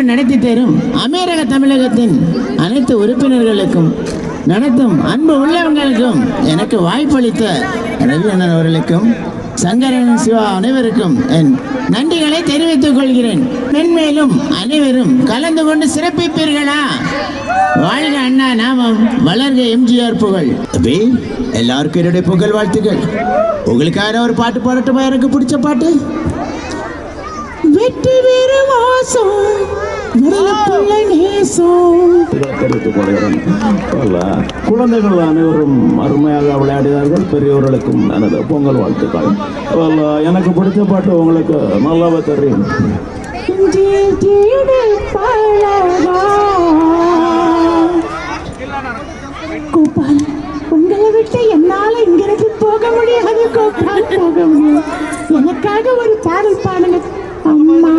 நடத்தி தரும் அமெரிக்க தமிழகத்தின் அனைத்து உறுப்பினர்களுக்கும் நடத்தும் அன்பு உள்ளவங்களுக்கும் எனக்கு வாய்ப்பளித்த ரவி அண்ணன் அவர்களுக்கும் சங்கரன் சிவா அனைவருக்கும் என் நன்றிகளை தெரிவித்துக் கொள்கிறேன். மென்மேலும் அனைவரும் கலந்து கொண்டு சிறப்பிப்பீர்களா? வாழ்க அண்ணா நாமம், வளர்க எம்ஜிஆர் புகழ். எல்லாருக்கும் என்னுடைய புகழ் வாழ்த்துக்கள். உங்களுக்காக ஒரு பாட்டு பாடட்டுமா? எனக்கு பிடிச்ச பாட்டு வெற்றி வேறு வாசம் குழந்தைகள் அனைவரும் அருமையாக விளையாடினார்கள். பெரியவர்களுக்கும் எனது பொங்கல் வாழ்த்துக்கள். எனக்கு பிடிச்ச பாட்டு உங்களுக்கு நல்லாவே தெரியும். கோபால், உங்களை விட்டு என்னால இங்கிருந்து போக முடியாது. கோபால், போக முடியும். எனக்காக ஒரு பாடல் பாடுங்க. அம்மா